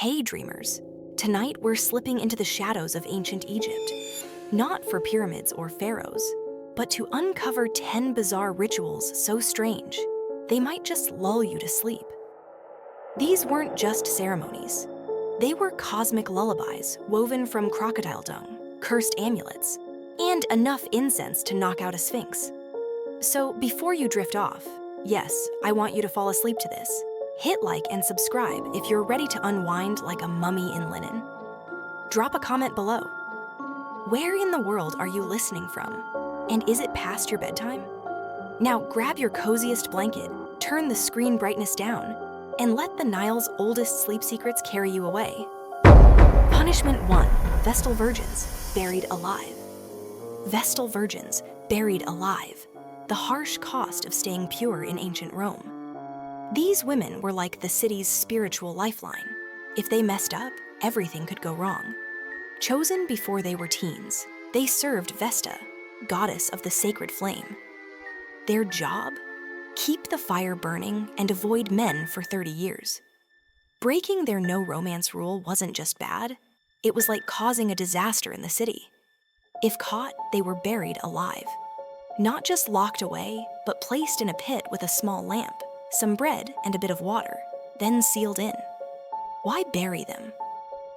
Hey dreamers, tonight we're slipping into the shadows of ancient Egypt, not for pyramids or pharaohs, but to uncover 10 bizarre rituals so strange, they might just lull you to sleep. These weren't just ceremonies. They were cosmic lullabies woven from crocodile dung, cursed amulets, and enough incense to knock out a sphinx. So before you drift off, yes, I want you to fall asleep to this. Hit like and subscribe if you're ready to unwind like a mummy in linen. Drop a comment below. Where in the world are you listening from? And is it past your bedtime? Now grab your coziest blanket, turn the screen brightness down, and let the Nile's oldest sleep secrets carry you away. Punishment 1. Vestal Virgins, buried alive. Vestal virgins, buried alive. The harsh cost of staying pure in ancient Rome. These women were like the city's spiritual lifeline. If they messed up, everything could go wrong. Chosen before they were teens, they served Vesta, goddess of the sacred flame. Their job? Keep the fire burning and avoid men for 30 years. Breaking their no romance rule wasn't just bad, it was like causing a disaster in the city. If caught, they were buried alive. Not just locked away, but placed in a pit with a small lamp, some bread, and a bit of water, then sealed in. Why bury them?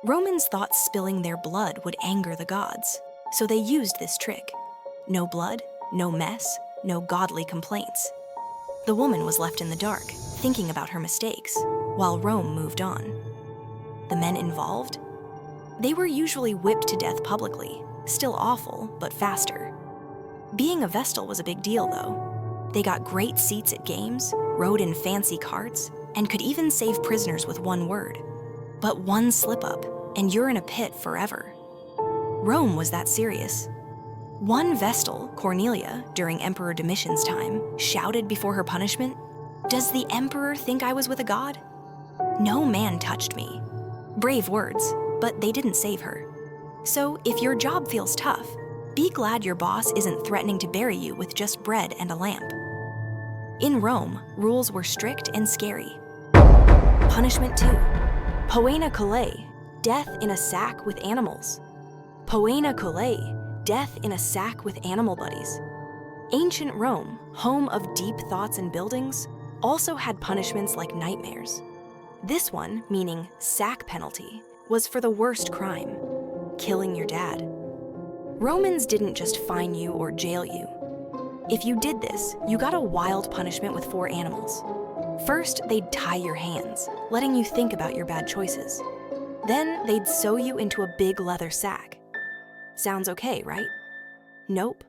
Romans thought spilling their blood would anger the gods, so they used this trick. No blood, no mess, no godly complaints. The woman was left in the dark, thinking about her mistakes, while Rome moved on. The men involved? They were usually whipped to death publicly, still awful, but faster. Being a Vestal was a big deal, though. They got great seats at games, rode in fancy carts, and could even save prisoners with one word. But one slip-up, and you're in a pit forever. Rome was that serious. One Vestal, Cornelia, during Emperor Domitian's time, shouted before her punishment, "Does the emperor think I was with a god? No man touched me." Brave words, but they didn't save her. So if your job feels tough, be glad your boss isn't threatening to bury you with just bread and a lamp. In Rome, rules were strict and scary. Punishment 2. Poena Cullei, death in a sack with animals. Poena Cullei, death in a sack with animal buddies. Ancient Rome, home of deep thoughts and buildings, also had punishments like nightmares. This one, meaning sack penalty, was for the worst crime, killing your dad. Romans didn't just fine you or jail you. If you did this, you got a wild punishment with 4 animals. First, they'd tie your hands, letting you think about your bad choices. Then, they'd sew you into a big leather sack. Sounds okay, right? Nope.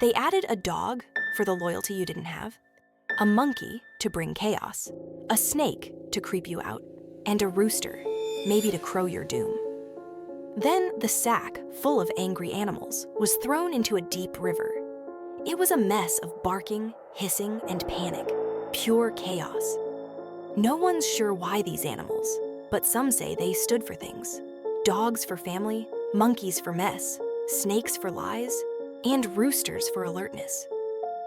They added a dog for the loyalty you didn't have, a monkey to bring chaos, a snake to creep you out, and a rooster, maybe to crow your doom. Then the sack, full of angry animals, was thrown into a deep river. It was a mess of barking, hissing, and panic, pure chaos. No one's sure why these animals, but some say they stood for things. Dogs for family, monkeys for mess, snakes for lies, and roosters for alertness.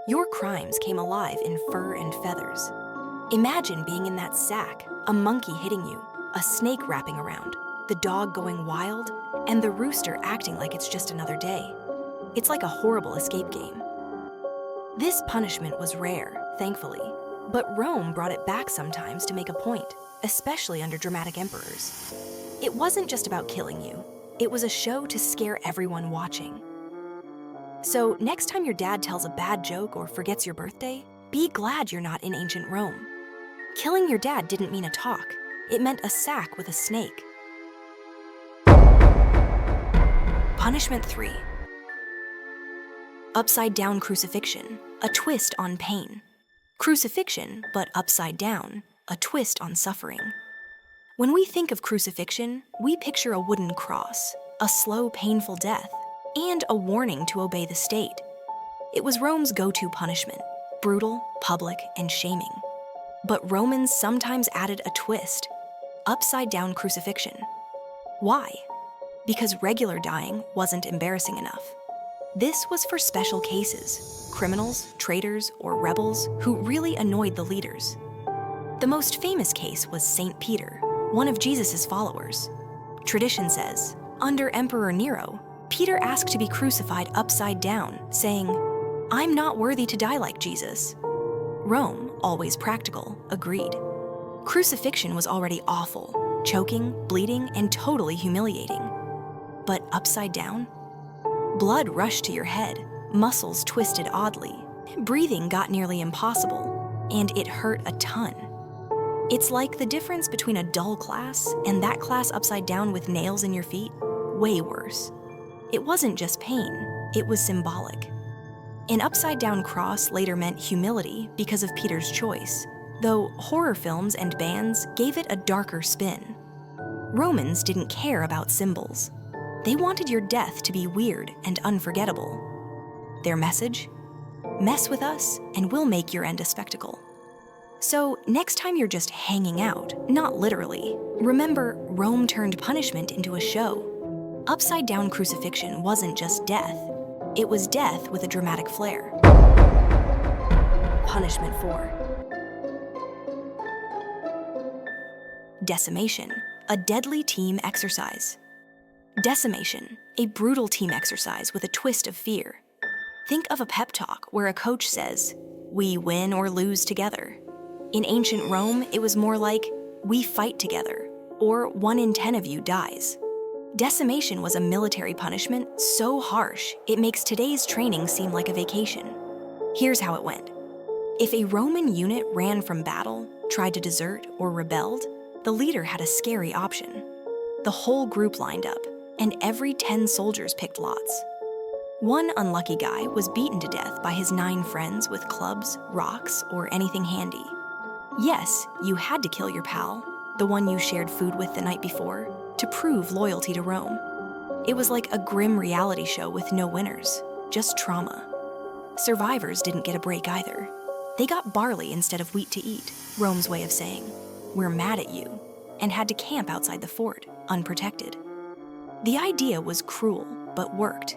Your crimes came alive in fur and feathers. Imagine being in that sack, a monkey hitting you, a snake wrapping around, the dog going wild, and the rooster acting like it's just another day. It's like a horrible escape game. This punishment was rare, thankfully, but Rome brought it back sometimes to make a point, especially under dramatic emperors. It wasn't just about killing you, it was a show to scare everyone watching. So next time your dad tells a bad joke or forgets your birthday, be glad you're not in ancient Rome. Killing your dad didn't mean a talk, it meant a sack with a snake. Punishment 3. Upside down crucifixion, a twist on pain. Crucifixion, but upside down, a twist on suffering. When we think of crucifixion, we picture a wooden cross, a slow, painful death, and a warning to obey the state. It was Rome's go-to punishment, brutal, public, and shaming. But Romans sometimes added a twist, upside down crucifixion. Why? Because regular dying wasn't embarrassing enough. This was for special cases, criminals, traitors, or rebels who really annoyed the leaders. The most famous case was St. Peter, one of Jesus' followers. Tradition says, under Emperor Nero, Peter asked to be crucified upside down, saying, "I'm not worthy to die like Jesus." Rome, always practical, agreed. Crucifixion was already awful, choking, bleeding, and totally humiliating. But upside down? Blood rushed to your head, muscles twisted oddly, breathing got nearly impossible, and it hurt a ton. It's like the difference between a dull class and that class upside down with nails in your feet, way worse. It wasn't just pain, it was symbolic. An upside-down cross later meant humility because of Peter's choice, though horror films and bands gave it a darker spin. Romans didn't care about symbols. They wanted your death to be weird and unforgettable. Their message? Mess with us and we'll make your end a spectacle. So next time you're just hanging out, not literally, remember Rome turned punishment into a show. Upside-down crucifixion wasn't just death. It was death with a dramatic flair. Punishment 4. Decimation, a deadly team exercise. Decimation, a brutal team exercise with a twist of fear. Think of a pep talk where a coach says, "We win or lose together." In ancient Rome, it was more like, "We fight together," or 1 in 10 of you dies. Decimation was a military punishment so harsh, it makes today's training seem like a vacation. Here's how it went. If a Roman unit ran from battle, tried to desert, or rebelled, the leader had a scary option. The whole group lined up, and every 10 soldiers picked lots. One unlucky guy was beaten to death by his 9 friends with clubs, rocks, or anything handy. Yes, you had to kill your pal, the one you shared food with the night before, to prove loyalty to Rome. It was like a grim reality show with no winners, just trauma. Survivors didn't get a break either. They got barley instead of wheat to eat, Rome's way of saying, "We're mad at you," and had to camp outside the fort, unprotected. The idea was cruel, but worked.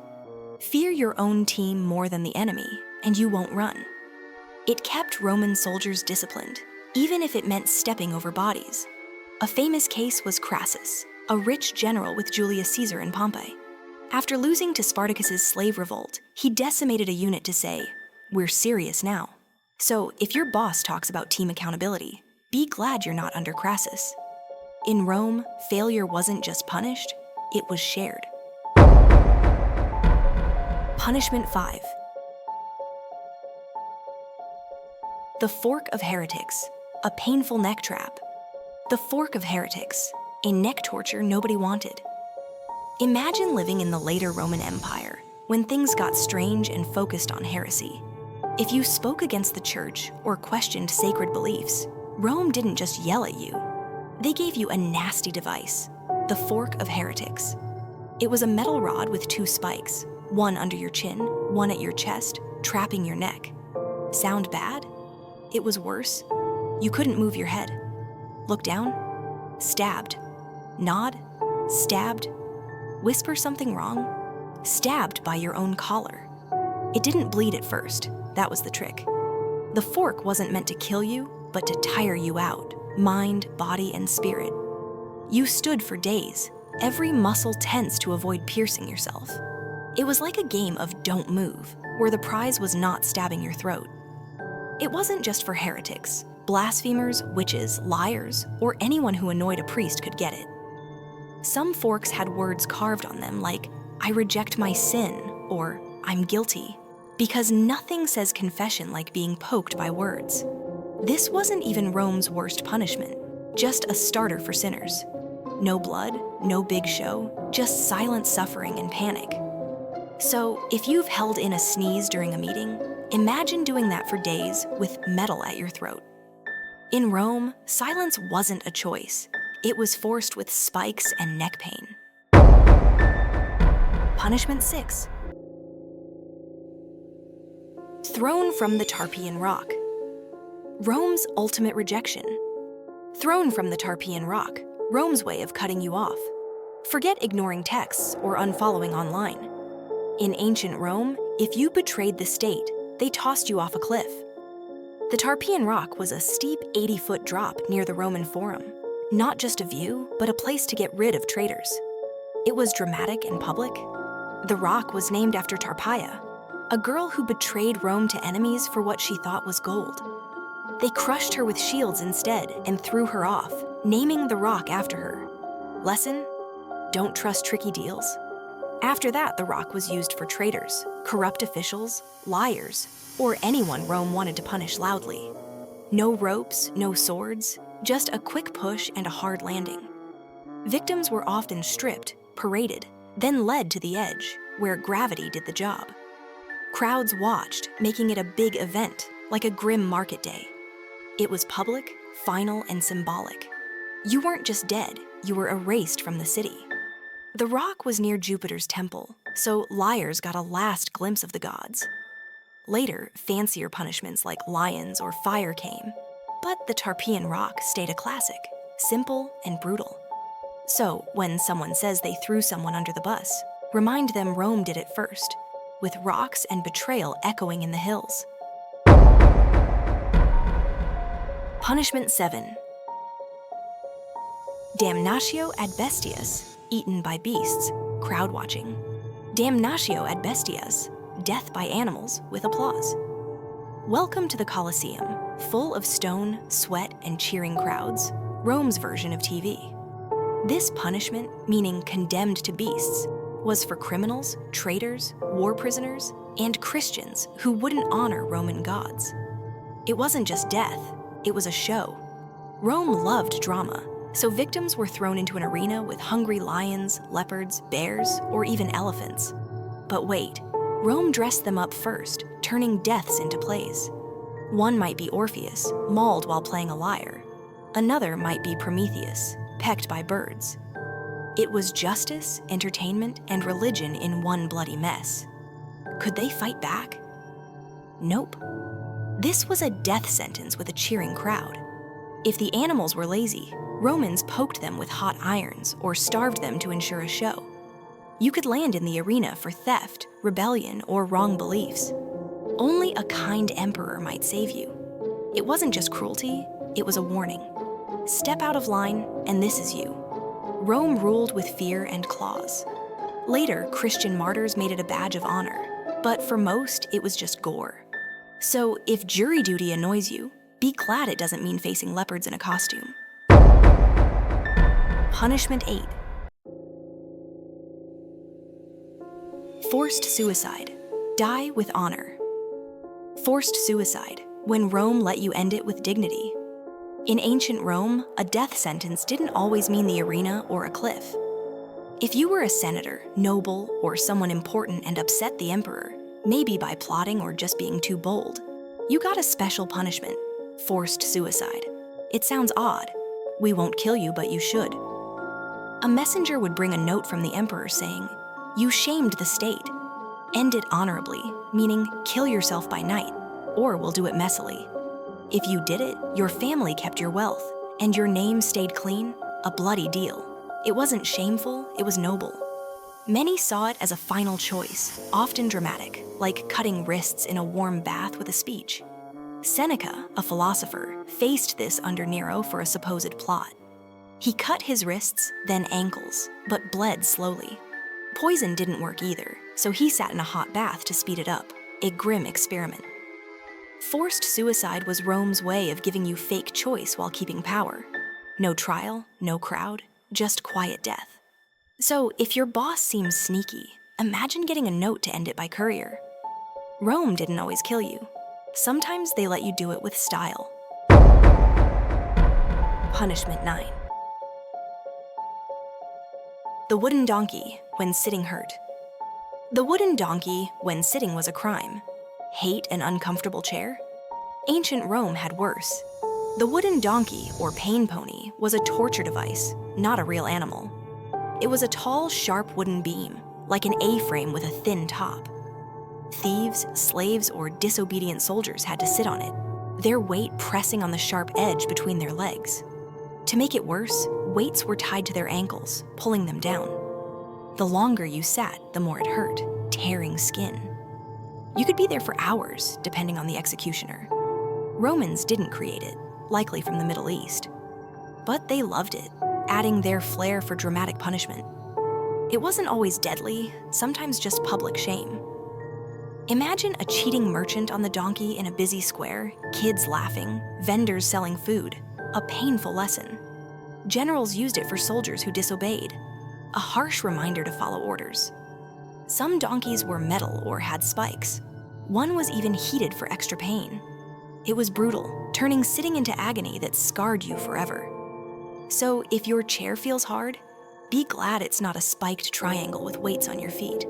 Fear your own team more than the enemy, and you won't run. It kept Roman soldiers disciplined, even if it meant stepping over bodies. A famous case was Crassus, a rich general with Julius Caesar in Pompeii. After losing to Spartacus's slave revolt, he decimated a unit to say, "We're serious now." So if your boss talks about team accountability, be glad you're not under Crassus. In Rome, failure wasn't just punished, it was shared. Punishment 5. The Fork of Heretics, a painful neck trap. The Fork of Heretics, a neck torture nobody wanted. Imagine living in the later Roman Empire, when things got strange and focused on heresy. If you spoke against the church or questioned sacred beliefs, Rome didn't just yell at you. They gave you a nasty device, the Fork of Heretics. It was a metal rod with 2 spikes, one under your chin, one at your chest, trapping your neck. Sound bad? It was worse. You couldn't move your head. Look down? Stabbed. Nod? Stabbed. Whisper something wrong? Stabbed by your own collar. It didn't bleed at first. That was the trick. The fork wasn't meant to kill you, but to tire you out, mind, body, and spirit. You stood for days, every muscle tense to avoid piercing yourself. It was like a game of don't move, where the prize was not stabbing your throat. It wasn't just for heretics. Blasphemers, witches, liars, or anyone who annoyed a priest could get it. Some forks had words carved on them like, "I reject my sin," or "I'm guilty," because nothing says confession like being poked by words. This wasn't even Rome's worst punishment, just a starter for sinners. No blood, no big show, just silent suffering and panic. So, if you've held in a sneeze during a meeting, imagine doing that for days with metal at your throat. In Rome, silence wasn't a choice. It was forced with spikes and neck pain. Punishment 6. Thrown from the Tarpean rock. Rome's ultimate rejection. Thrown from the Tarpean rock, Rome's way of cutting you off. Forget ignoring texts or unfollowing online. In ancient Rome, if you betrayed the state, they tossed you off a cliff. The Tarpean rock was a steep 80-foot drop near the Roman Forum. Not just a view, but a place to get rid of traitors. It was dramatic and public. The rock was named after Tarpeia, a girl who betrayed Rome to enemies for what she thought was gold. They crushed her with shields instead and threw her off, naming the rock after her. Lesson? Don't trust tricky deals. After that, the rock was used for traitors, corrupt officials, liars, or anyone Rome wanted to punish loudly. No ropes, no swords, just a quick push and a hard landing. Victims were often stripped, paraded, then led to the edge, where gravity did the job. Crowds watched, making it a big event, like a grim market day. It was public, final, and symbolic. You weren't just dead, you were erased from the city. The rock was near Jupiter's temple, so liars got a last glimpse of the gods. Later, fancier punishments like lions or fire came, but the Tarpean rock stayed a classic, simple and brutal. So, when someone says they threw someone under the bus, remind them Rome did it first, with rocks and betrayal echoing in the hills. Punishment 7. Damnatio ad Bestias, eaten by beasts, crowd watching. Damnatio ad Bestias, death by animals with applause. Welcome to the Colosseum, full of stone, sweat, and cheering crowds, Rome's version of TV. This punishment, meaning condemned to beasts, was for criminals, traitors, war prisoners, and Christians who wouldn't honor Roman gods. It wasn't just death, it was a show. Rome loved drama, so victims were thrown into an arena with hungry lions, leopards, bears, or even elephants. But wait, Rome dressed them up first, turning deaths into plays. One might be Orpheus, mauled while playing a lyre. Another might be Prometheus, pecked by birds. It was justice, entertainment, and religion in one bloody mess. Could they fight back? Nope. This was a death sentence with a cheering crowd. If the animals were lazy, Romans poked them with hot irons or starved them to ensure a show. You could land in the arena for theft, rebellion, or wrong beliefs. Only a kind emperor might save you. It wasn't just cruelty, it was a warning. Step out of line, and this is you. Rome ruled with fear and claws. Later, Christian martyrs made it a badge of honor, but for most, it was just gore. So if jury duty annoys you, be glad it doesn't mean facing leopards in a costume. Punishment 8. Forced suicide. Die with honor. Forced suicide, when Rome let you end it with dignity. In ancient Rome, a death sentence didn't always mean the arena or a cliff. If you were a senator, noble, or someone important and upset the emperor, maybe by plotting or just being too bold, you got a special punishment, forced suicide. It sounds odd. We won't kill you, but you should. A messenger would bring a note from the emperor saying, "You shamed the state. End it honorably," meaning kill yourself by night, or we'll do it messily. If you did it, your family kept your wealth, and your name stayed clean, a bloody deal. It wasn't shameful, it was noble. Many saw it as a final choice, often dramatic, like cutting wrists in a warm bath with a speech. Seneca, a philosopher, faced this under Nero for a supposed plot. He cut his wrists, then ankles, but bled slowly. Poison didn't work either, so he sat in a hot bath to speed it up, a grim experiment. Forced suicide was Rome's way of giving you fake choice while keeping power. No trial, no crowd, just quiet death. So if your boss seems sneaky, imagine getting a note to end it by courier. Rome didn't always kill you. Sometimes they let you do it with style. Punishment 9. The wooden donkey, when sitting hurt. The wooden donkey, when sitting, was a crime. Hate an uncomfortable chair? Ancient Rome had worse. The wooden donkey, or pain pony, was a torture device, not a real animal. It was a tall, sharp wooden beam, like an A-frame with a thin top. Thieves, slaves, or disobedient soldiers had to sit on it, their weight pressing on the sharp edge between their legs. To make it worse, weights were tied to their ankles, pulling them down. The longer you sat, the more it hurt, tearing skin. You could be there for hours, depending on the executioner. Romans didn't create it, likely from the Middle East. But they loved it, adding their flair for dramatic punishment. It wasn't always deadly, sometimes just public shame. Imagine a cheating merchant on the donkey in a busy square, kids laughing, vendors selling food. A painful lesson. Generals used it for soldiers who disobeyed. A harsh reminder to follow orders. Some donkeys were metal or had spikes. One was even heated for extra pain. It was brutal, turning sitting into agony that scarred you forever. So if your chair feels hard, be glad it's not a spiked triangle with weights on your feet.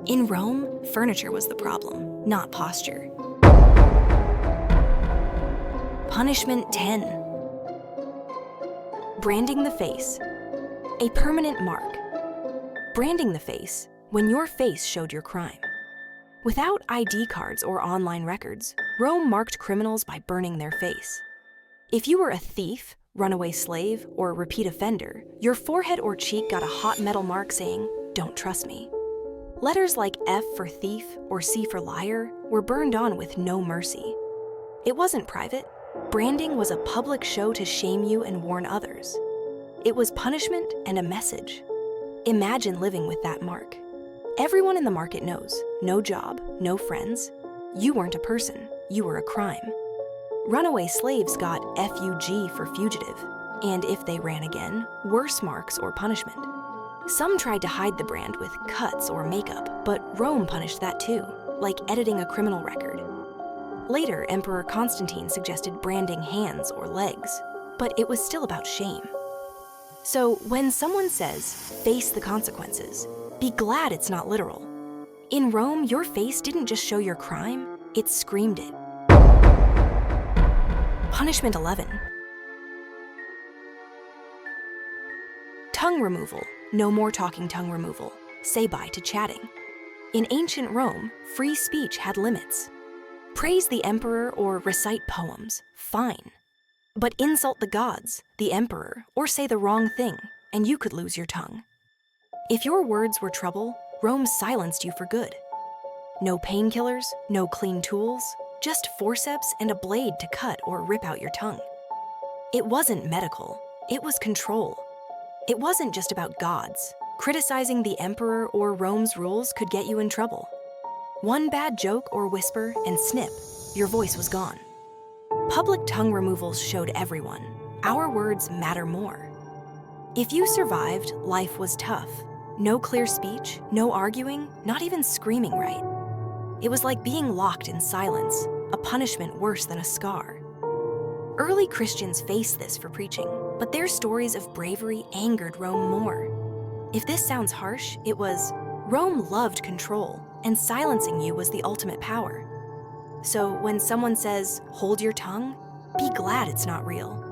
In Rome, furniture was the problem, not posture. Punishment 10. Branding the face. A permanent mark. Branding the face, when your face showed your crime. Without ID cards or online records, Rome marked criminals by burning their face. If you were a thief, runaway slave, or repeat offender, your forehead or cheek got a hot metal mark saying, "Don't trust me." Letters like F for thief or C for liar were burned on with no mercy. It wasn't private. Branding was a public show to shame you and warn others. It was punishment and a message. Imagine living with that mark. Everyone in the market knows, no job, no friends. You weren't a person, you were a crime. Runaway slaves got FUG for fugitive, and if they ran again, worse marks or punishment. Some tried to hide the brand with cuts or makeup, but Rome punished that too, like editing a criminal record. Later, Emperor Constantine suggested branding hands or legs, but it was still about shame. So when someone says, "Face the consequences," be glad it's not literal. In Rome, your face didn't just show your crime, it screamed it. Punishment 11. Tongue removal. No more talking tongue removal. Say bye to chatting. In ancient Rome, free speech had limits. Praise the emperor or recite poems, fine. But insult the gods, the emperor, or say the wrong thing, and you could lose your tongue. If your words were trouble, Rome silenced you for good. No painkillers, no clean tools, just forceps and a blade to cut or rip out your tongue. It wasn't medical, it was control. It wasn't just about gods. Criticizing the emperor or Rome's rules could get you in trouble. One bad joke or whisper and snip, your voice was gone. Public tongue removals showed everyone, our words matter more. If you survived, life was tough. No clear speech, no arguing, not even screaming right. It was like being locked in silence, a punishment worse than a scar. Early Christians faced this for preaching, but their stories of bravery angered Rome more. If this sounds harsh, it was, Rome loved control, and silencing you was the ultimate power. So when someone says, "Hold your tongue," be glad it's not real.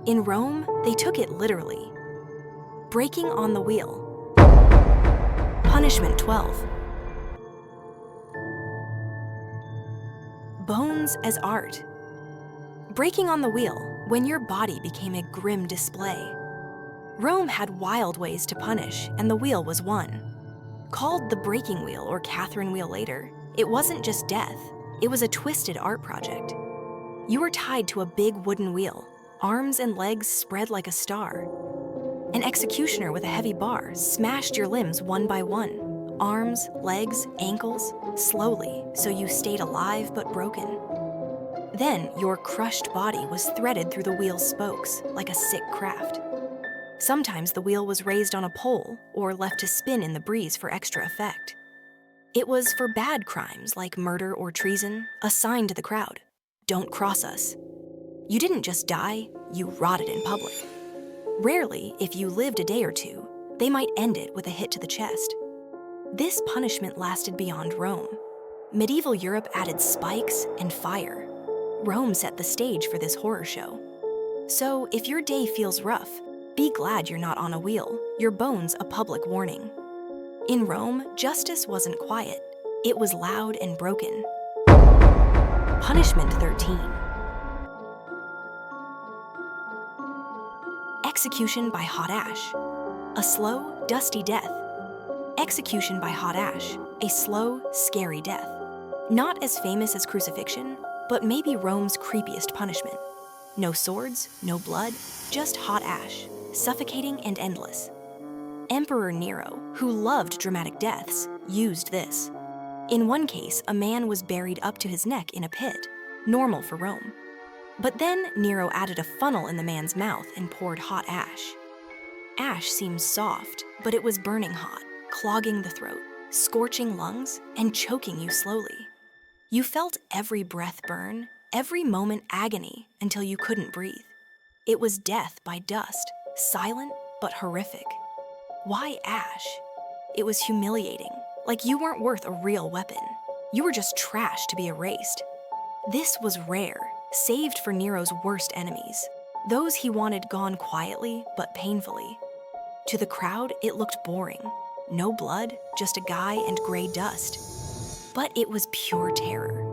In Rome, they took it literally. Breaking on the wheel. Punishment 12. Bones as art. Breaking on the wheel, when your body became a grim display. Rome had wild ways to punish, and the wheel was one. Called the breaking wheel or Catherine wheel later, it wasn't just death, it was a twisted art project. You were tied to a big wooden wheel, arms and legs spread like a star. An executioner with a heavy bar smashed your limbs one by one, arms, legs, ankles, slowly, so you stayed alive but broken. Then your crushed body was threaded through the wheel's spokes, like a sick craft. Sometimes the wheel was raised on a pole or left to spin in the breeze for extra effect. It was for bad crimes like murder or treason, a sign to the crowd, "Don't cross us." You didn't just die, you rotted in public. Rarely, if you lived a day or two, they might end it with a hit to the chest. This punishment lasted beyond Rome. Medieval Europe added spikes and fire. Rome set the stage for this horror show. So if your day feels rough, be glad you're not on a wheel, your bones a public warning. In Rome, justice wasn't quiet. It was loud and broken. Punishment 13. Execution by hot ash. A slow, dusty death. Execution by hot ash. A slow, scary death. Not as famous as crucifixion, but maybe Rome's creepiest punishment. No swords, no blood, just hot ash, suffocating and endless. Emperor Nero, who loved dramatic deaths, used this. In one case, a man was buried up to his neck in a pit, normal for Rome. But then Nero added a funnel in the man's mouth and poured hot ash. Ash seems soft, but it was burning hot, clogging the throat, scorching lungs, and choking you slowly. You felt every breath burn, every moment agony until you couldn't breathe. It was death by dust, silent but horrific. Why ash? It was humiliating, like you weren't worth a real weapon. You were just trash to be erased. This was rare, saved for Nero's worst enemies, those he wanted gone quietly but painfully. To the crowd, it looked boring. No blood, just a guy and gray dust. But it was pure terror.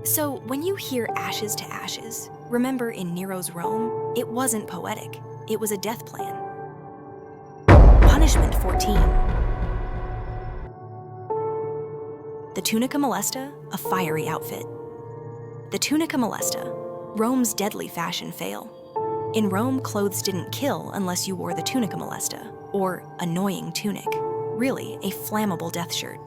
So when you hear ashes to ashes, remember in Nero's Rome, it wasn't poetic, it was a death plan. Punishment 14. The tunica molesta, a fiery outfit. The tunica molesta, Rome's deadly fashion fail. In Rome, clothes didn't kill unless you wore the tunica molesta, or annoying tunic, really a flammable death shirt.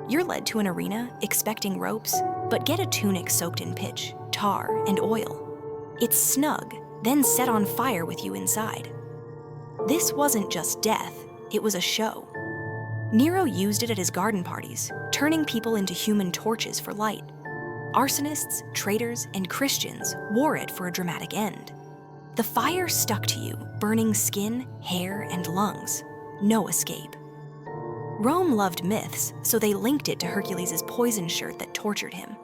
You're led to an arena expecting ropes, but get a tunic soaked in pitch, tar, and oil. It's snug, then set on fire with you inside. This wasn't just death, it was a show. Nero used it at his garden parties, turning people into human torches for light. Arsonists, traitors, and Christians wore it for a dramatic end. The fire stuck to you, burning skin, hair, and lungs. No escape. Rome loved myths, so they linked it to Hercules' poison shirt that tortured him.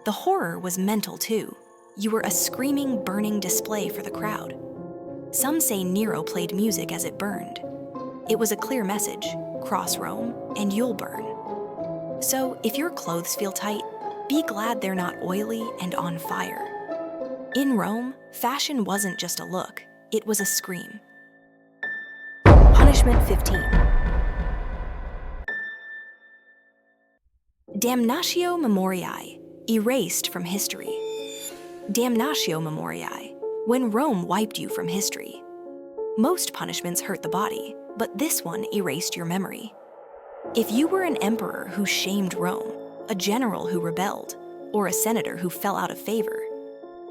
The horror was mental too. You were a screaming, burning display for the crowd. Some say Nero played music as it burned. It was a clear message: cross Rome, and you'll burn. So if your clothes feel tight, be glad they're not oily and on fire. In Rome, fashion wasn't just a look, it was a scream. Punishment 15. Damnatio memoriae, erased from history. Damnatio memoriae, when Rome wiped you from history. Most punishments hurt the body, but this one erased your memory. If you were an emperor who shamed Rome, a general who rebelled, or a senator who fell out of favor,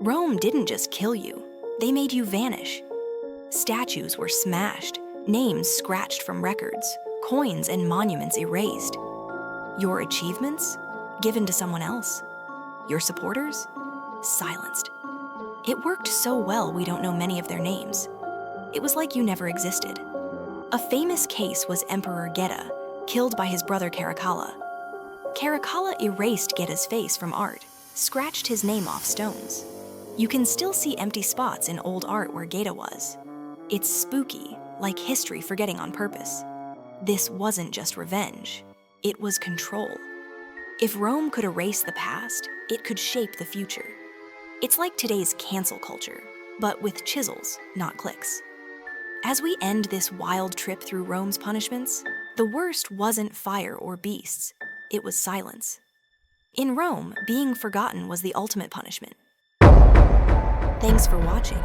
Rome didn't just kill you, they made you vanish. Statues were smashed, names scratched from records, coins and monuments erased. Your achievements? Given to someone else. Your supporters? Silenced. It worked so well we don't know many of their names. It was like you never existed. A famous case was Emperor Geta, killed by his brother Caracalla. Caracalla erased Geta's face from art, scratched his name off stones. You can still see empty spots in old art where Geta was. It's spooky, like history forgetting on purpose. This wasn't just revenge, it was control. If Rome could erase the past, it could shape the future. It's like today's cancel culture, but with chisels, not clicks. As we end this wild trip through Rome's punishments, the worst wasn't fire or beasts, it was silence. In Rome, being forgotten was the ultimate punishment. Thanks for watching.